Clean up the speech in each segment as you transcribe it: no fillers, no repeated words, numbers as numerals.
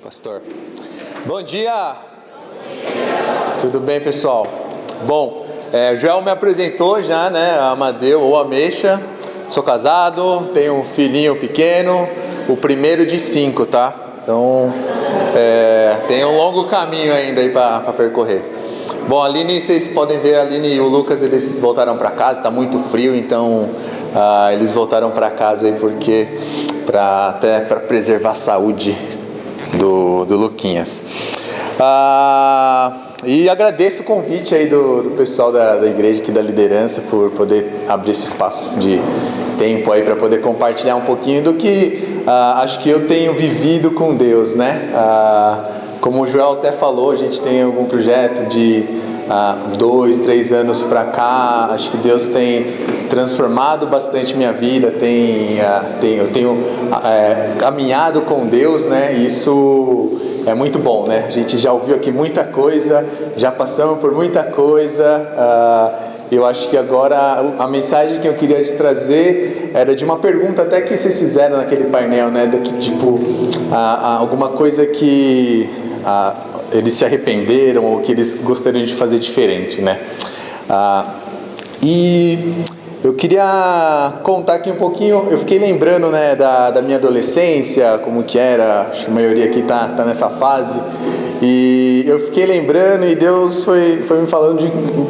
Pastor. Bom dia! Tudo bem, pessoal? Bom, Joel me apresentou já, né? Amadeu ou Ameixa. Sou casado, tenho um filhinho pequeno, o primeiro de 5, tá? Então, tem um longo caminho ainda aí para percorrer. Bom, a Aline, vocês podem ver, a Aline e o Lucas, eles voltaram para casa, tá muito frio, então eles voltaram para casa aí porque até para preservar a saúde do Luquinhas. E agradeço o convite aí do pessoal da igreja aqui, da liderança, por poder abrir esse espaço de tempo aí para poder compartilhar um pouquinho do que acho que eu tenho vivido com Deus, né? Como o Joel até falou, a gente tem algum projeto de 2, 3 anos para cá. Acho que Deus tem transformado bastante minha vida, eu tenho caminhado com Deus, né? Isso é muito bom, né? A gente já ouviu aqui muita coisa, já passamos por muita coisa. Eu acho que agora a mensagem que eu queria te trazer era de uma pergunta até que vocês fizeram naquele painel, né? Tipo, alguma coisa que eles se arrependeram ou que eles gostariam de fazer diferente, né? E eu queria contar aqui um pouquinho. Eu fiquei lembrando, né, da minha adolescência, como que era. Acho que a maioria aqui tá nessa fase. E eu fiquei lembrando, e Deus foi me falando,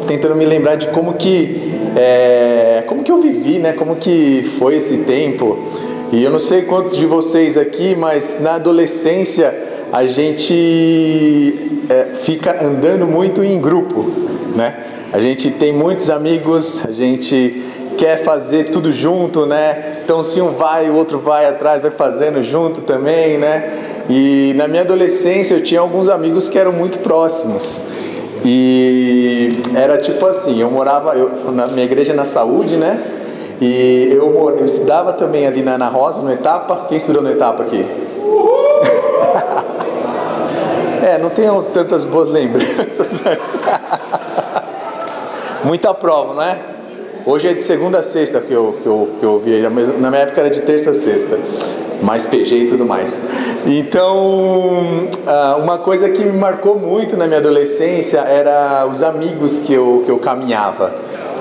tentando me lembrar de como que eu vivi, né? Como que foi esse tempo. E eu não sei quantos de vocês aqui, mas na adolescência a gente fica andando muito em grupo, né? A gente tem muitos amigos, a gente quer fazer tudo junto, né? Então se um vai, o outro vai atrás, vai fazendo junto também, né? E na minha adolescência eu tinha alguns amigos que eram muito próximos. E era tipo assim, eu morava na minha igreja na Saúde, né? E eu estudava também ali na Rosa, no Etapa. Quem estudou no Etapa aqui? Não tenho tantas boas lembranças, mas muita prova, não é? Hoje é de segunda a sexta que eu ouvi, na minha época era de terça a sexta, mais PG e tudo mais. Então, uma coisa que me marcou muito na minha adolescência era os amigos que eu caminhava,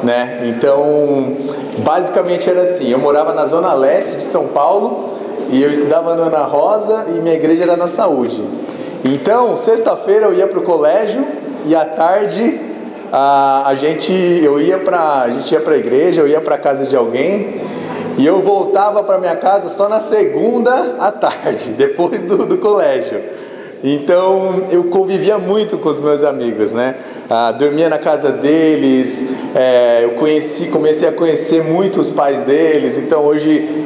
né? Então, basicamente era assim, eu morava na zona leste de São Paulo e eu estudava na Ana Rosa e minha igreja era na Saúde. Então, sexta-feira eu ia para o colégio e à tarde a gente ia para a igreja, eu ia para a casa de alguém e eu voltava para minha casa só na segunda à tarde, depois do colégio. Então, eu convivia muito com os meus amigos, né? Dormia na casa deles, eu comecei a conhecer muito os pais deles. Então, hoje,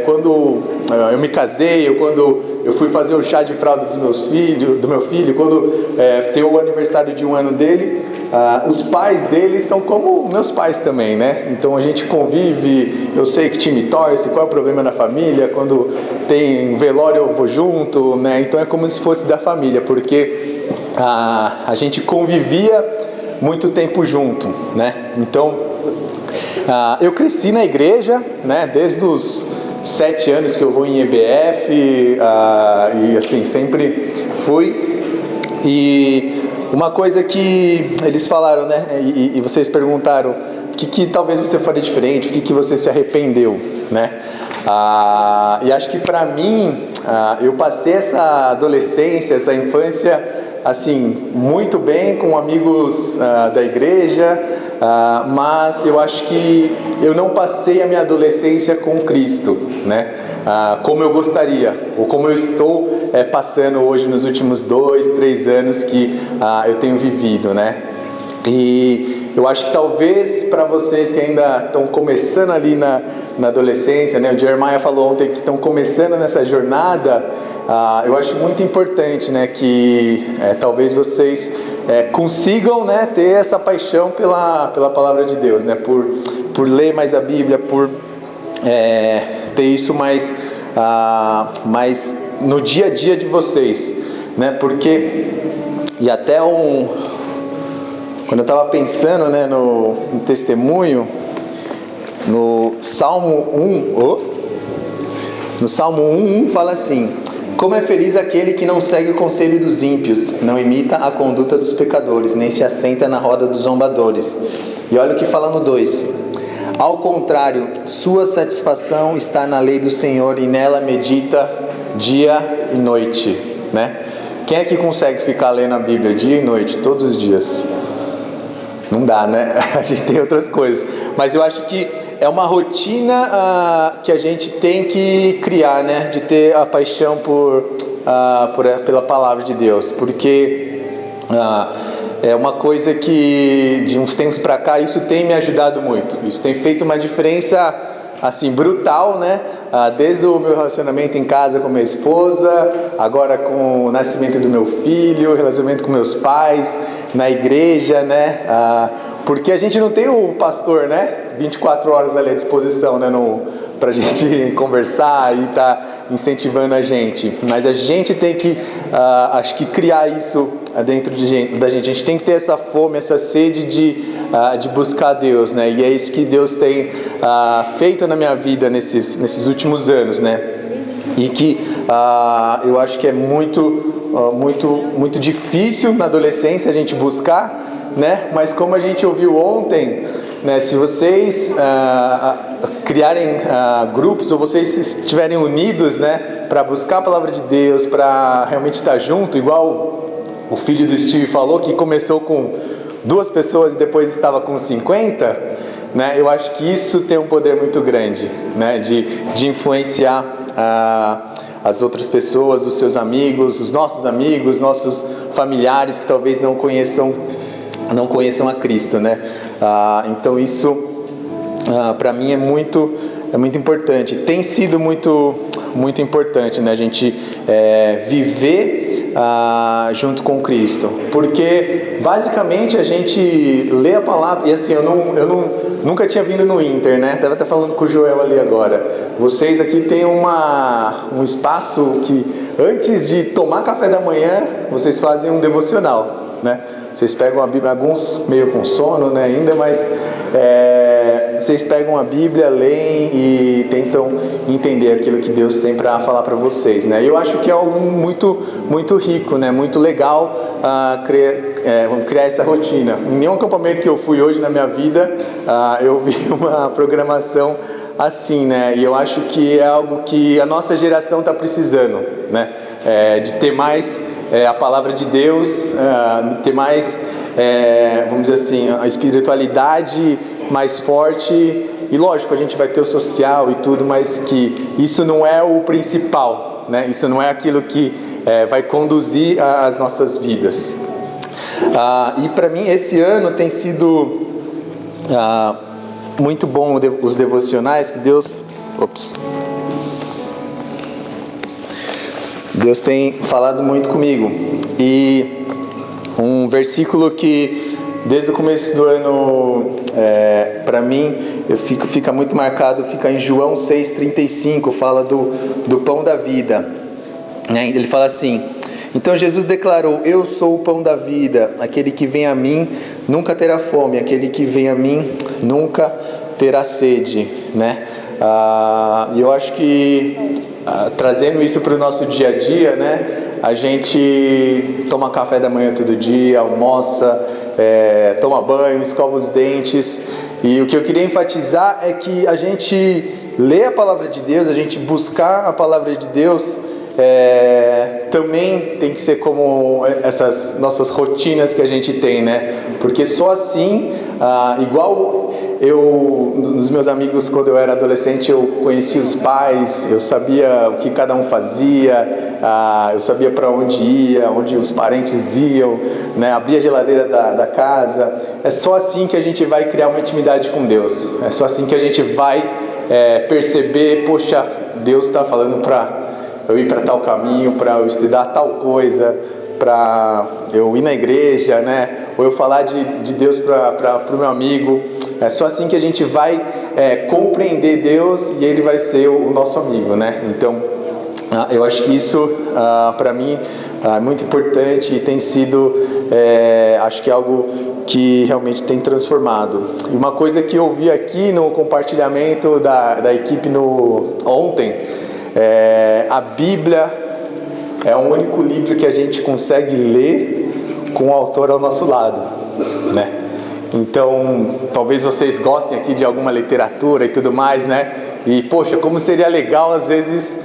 quando eu me casei, quando eu fui fazer o chá de fralda do meu filho, quando tem o aniversário de 1 ano dele, os pais deles são como meus pais também, né? Então a gente convive, eu sei que time torce, qual é o problema na família, quando tem velório eu vou junto, né? Então é como se fosse da família, porque a gente convivia muito tempo junto, né? Então eu cresci na igreja, né? Desde os 7 anos que eu vou em EBF, e assim, sempre fui. E uma coisa que eles falaram, né, e vocês perguntaram, o que talvez você faria diferente, o que você se arrependeu, né? E acho que para mim, eu passei essa adolescência, essa infância, assim, muito bem com amigos da igreja, mas eu acho que eu não passei a minha adolescência com Cristo, né? Como eu gostaria, ou como eu estou passando hoje nos últimos 2, 3 anos que eu tenho vivido, né? E eu acho que talvez para vocês que ainda estão começando ali na adolescência, né? O Jeremiah falou ontem que estão começando nessa jornada. Eu acho muito importante, né, que talvez vocês consigam, né, ter essa paixão pela palavra de Deus, né, por ler mais a Bíblia, por ter isso mais no dia a dia de vocês, né, porque, e até quando eu estava pensando, né, no testemunho, no Salmo 1, fala assim: Como é feliz aquele que não segue o conselho dos ímpios, não imita a conduta dos pecadores, nem se assenta na roda dos zombadores. E olha o que fala no 2. Ao contrário, sua satisfação está na lei do Senhor e nela medita dia e noite, né? Quem é que consegue ficar lendo a Bíblia dia e noite, todos os dias? Não dá, né? A gente tem outras coisas. Mas eu acho que é uma rotina que a gente tem que criar, né? De ter a paixão pela palavra de Deus. Porque é uma coisa que de uns tempos para cá isso tem me ajudado muito. Isso tem feito uma diferença assim brutal, né? Desde o meu relacionamento em casa com minha esposa, agora com o nascimento do meu filho, relacionamento com meus pais, na igreja, né? Porque a gente não tem o pastor, né? 24 horas ali à disposição, né? Pra gente conversar e tá incentivando a gente. Mas a gente tem que, acho que criar isso dentro da gente. A gente tem que ter essa fome, essa sede de buscar Deus, né? E é isso que Deus tem feito na minha vida nesses últimos anos, né? E que eu acho que é muito difícil na adolescência a gente buscar, né? Mas como a gente ouviu ontem, né? Se vocês criarem grupos ou vocês estiverem unidos, né? Para buscar a palavra de Deus, para realmente estar junto, igual o filho do Steve falou, que começou com 2 pessoas e depois estava com 50, né? Eu acho que isso tem um poder muito grande, né? De influenciar as outras pessoas, os seus amigos, os nossos familiares que talvez não conheçam a Cristo, né? Então isso para mim é muito importante. Tem sido muito importante, né? A gente viver junto com Cristo, porque basicamente a gente lê a palavra e assim, eu nunca tinha vindo no Inter, né? Estava até falando com o Joel ali agora. Vocês aqui têm um espaço que antes de tomar café da manhã vocês fazem um devocional, né? Vocês pegam a Bíblia, alguns meio com sono, né, ainda, mas vocês pegam a Bíblia, leem e tentam entender aquilo que Deus tem para falar para vocês, né? Eu acho que é algo muito rico, né, muito legal criar essa rotina. Em nenhum acampamento que eu fui hoje na minha vida, eu vi uma programação assim, né? E eu acho que é algo que a nossa geração está precisando, né? De ter mais a palavra de Deus, ter mais, vamos dizer assim, a espiritualidade mais forte. E lógico, a gente vai ter o social e tudo, mas que isso não é o principal, né? Isso não é aquilo que vai conduzir as nossas vidas. E para mim esse ano tem sido muito bom os devocionais que Deus tem falado muito comigo. E um versículo que desde o começo do ano para mim fica muito marcado, fica em João 6,35, fala do pão da vida, né? Ele fala assim: então Jesus declarou: eu sou o pão da vida, aquele que vem a mim nunca terá fome, aquele que vem a mim nunca terá sede, né? E eu acho que trazendo isso para o nosso dia a dia, né? A gente toma café da manhã todo dia, almoça, toma banho, escova os dentes. E o que eu queria enfatizar é que a gente lê a palavra de Deus, a gente buscar a palavra de Deus, também tem que ser como essas nossas rotinas que a gente tem, né? Porque só assim, igual nos meus amigos, quando eu era adolescente, eu conhecia os pais, eu sabia o que cada um fazia, eu sabia para onde ia, onde os parentes iam, né? Abria a geladeira da casa. É só assim que a gente vai criar uma intimidade com Deus. É só assim que a gente vai perceber, poxa, Deus está falando para eu ir para tal caminho, para eu estudar tal coisa, para eu ir na igreja, né? Ou eu falar de Deus para o meu amigo. É só assim que a gente vai compreender Deus e Ele vai ser o nosso amigo, né? Então, eu acho que isso, para mim, é muito importante e tem sido, acho que algo que realmente tem transformado. E uma coisa que eu vi aqui no compartilhamento da equipe ontem, a Bíblia é o único livro que a gente consegue ler com o autor ao nosso lado, né? Então, talvez vocês gostem aqui de alguma literatura e tudo mais, né? E, poxa, como seria legal, às vezes,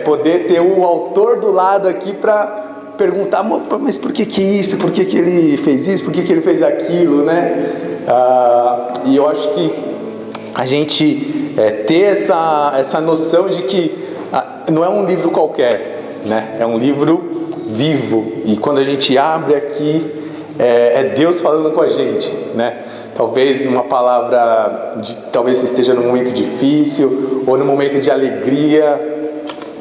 poder ter o autor do lado aqui para perguntar, mas por que isso? Por que ele fez isso? Por que ele fez aquilo, né? E eu acho que a gente ter essa noção de que não é um livro qualquer, né? É um livro vivo. E quando a gente abre aqui, é Deus falando com a gente, né? Talvez uma palavra, talvez você esteja num momento difícil ou num momento de alegria.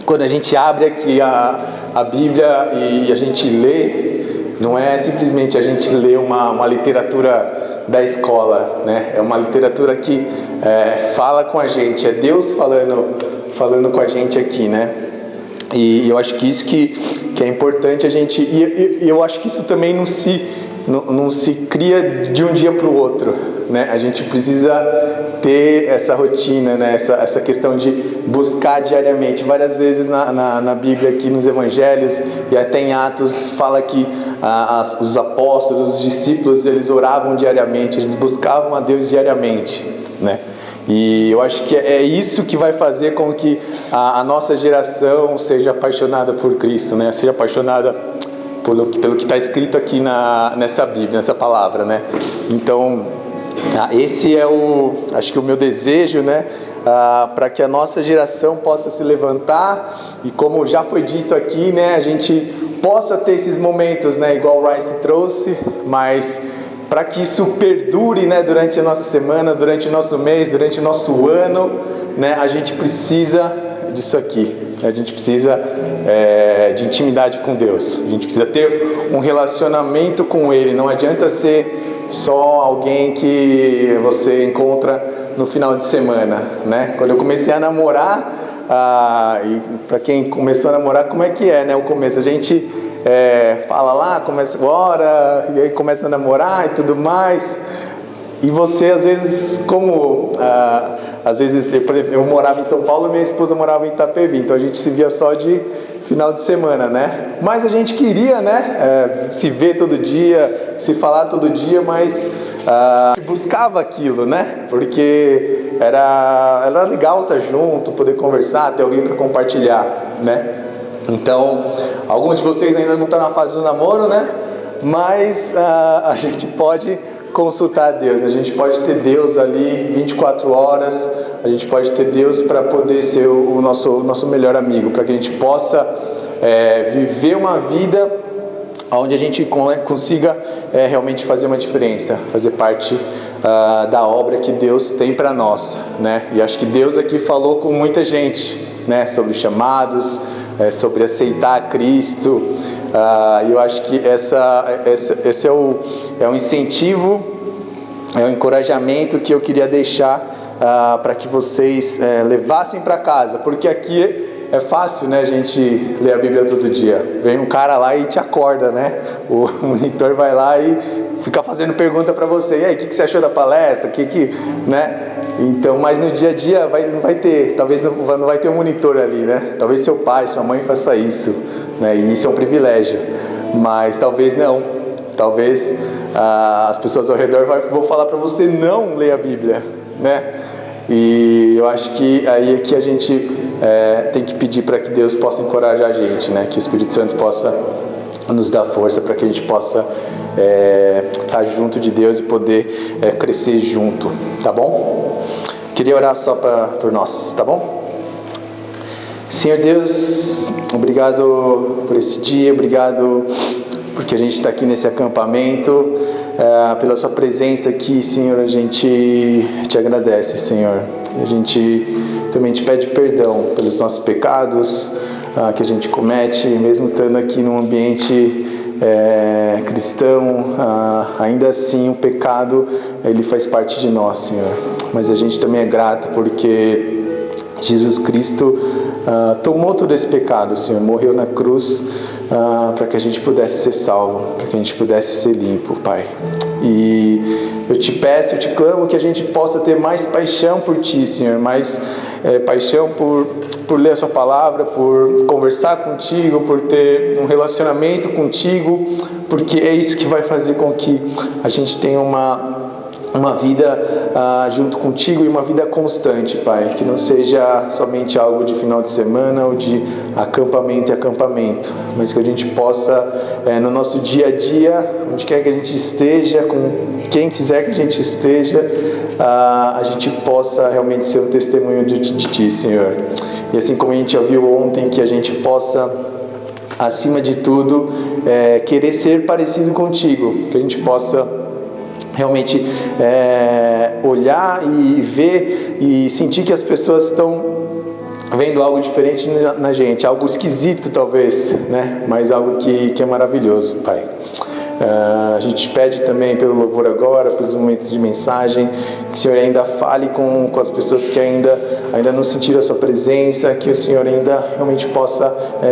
Quando a gente abre aqui a Bíblia e a gente lê, não é simplesmente a gente lê uma literatura da escola, né? É uma literatura que fala com a gente, é Deus falando com a gente aqui, né? E eu acho que isso que é importante a gente... E eu acho que isso também não se cria de um dia para o outro, né? A gente precisa ter essa rotina, né? Essa questão de buscar diariamente. Várias vezes na Bíblia, aqui nos Evangelhos e até em Atos, fala que os apóstolos, os discípulos, eles oravam diariamente, eles buscavam a Deus diariamente, né? E eu acho que é isso que vai fazer com que a nossa geração seja apaixonada por Cristo, né? Seja apaixonada pelo que está escrito aqui nessa Bíblia, nessa palavra, né? Então, esse acho que o meu desejo, né? Para que a nossa geração possa se levantar e, como já foi dito aqui, né? A gente possa ter esses momentos, né? Igual o Rice trouxe, mas para que isso perdure, né? Durante a nossa semana, durante o nosso mês, durante o nosso ano, né? A gente precisa disso aqui. A gente precisa de intimidade com Deus. A gente precisa ter um relacionamento com Ele. Não adianta ser só alguém que você encontra no final de semana, né? Quando eu comecei a namorar, e para quem começou a namorar, como é que é, né? O começo, a gente fala lá, começa agora, e aí começa a namorar e tudo mais. E você, às vezes, às vezes, por exemplo, eu morava em São Paulo e minha esposa morava em Itapevi, então a gente se via só de final de semana, né? Mas a gente queria, né? Se ver todo dia, se falar todo dia, mas a gente buscava aquilo, né? Porque era legal estar junto, poder conversar, ter alguém para compartilhar, né? Então, alguns de vocês ainda não estão na fase do namoro, né? Mas a gente pode consultar a Deus, né? A gente pode ter Deus ali 24 horas, a gente pode ter Deus para poder ser o nosso melhor amigo, para que a gente possa viver uma vida onde a gente consiga realmente fazer uma diferença, fazer parte da obra que Deus tem para nós, né? E acho que Deus aqui falou com muita gente, né? Sobre chamados, sobre aceitar Cristo. E eu acho que esse é um incentivo, é um encorajamento que eu queria deixar para que vocês levassem para casa, porque aqui é fácil, né, a gente ler a Bíblia todo dia. Vem um cara lá e te acorda, né? O monitor vai lá e fica fazendo pergunta para você. E aí, o que você achou da palestra? Né? Então, mas no dia a dia não vai ter, talvez não vai ter um monitor ali, né? Talvez seu pai, sua mãe faça isso, né? E isso é um privilégio. Mas talvez não. Talvez as pessoas ao redor vão falar para você não ler a Bíblia, né? E eu acho que aí é que a gente tem que pedir para que Deus possa encorajar a gente, né? Que o Espírito Santo possa nos dar força para que a gente possa estar junto de Deus e poder crescer junto, tá bom? Queria orar só por nós, tá bom? Senhor Deus, obrigado por esse dia, obrigado porque a gente está aqui nesse acampamento, pela sua presença aqui, Senhor, a gente te agradece, Senhor. A gente também te pede perdão pelos nossos pecados que a gente comete, mesmo estando aqui num ambiente cristão, ainda assim o pecado ele faz parte de nós, Senhor. Mas a gente também é grato porque Jesus Cristo tomou todo esse pecado, Senhor, morreu na cruz para que a gente pudesse ser salvo, para que a gente pudesse ser limpo, Pai. E eu te peço, eu te clamo que a gente possa ter mais paixão por Ti, Senhor, mais paixão por ler a Sua palavra, por conversar contigo, por ter um relacionamento contigo, porque é isso que vai fazer com que a gente tenha uma vida junto contigo e uma vida constante, Pai, que não seja somente algo de final de semana ou de acampamento e acampamento, mas que a gente possa, no nosso dia a dia, onde quer que a gente esteja, com quem quiser que a gente esteja, a gente possa realmente ser um testemunho de Ti, Senhor. E assim como a gente já viu ontem, que a gente possa, acima de tudo, querer ser parecido contigo, que a gente possa realmente olhar e ver e sentir que as pessoas estão vendo algo diferente na gente, algo esquisito talvez, né? Mas algo que é maravilhoso, Pai. A gente pede também pelo louvor agora, pelos momentos de mensagem, que o Senhor ainda fale com as pessoas que ainda não sentiram a Sua presença, que o Senhor ainda realmente possa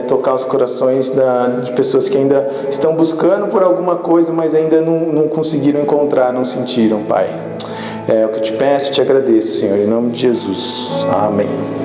tocar os corações de pessoas que ainda estão buscando por alguma coisa, mas ainda não conseguiram encontrar, não sentiram, Pai. É o que eu te peço e te agradeço, Senhor, em nome de Jesus. Amém.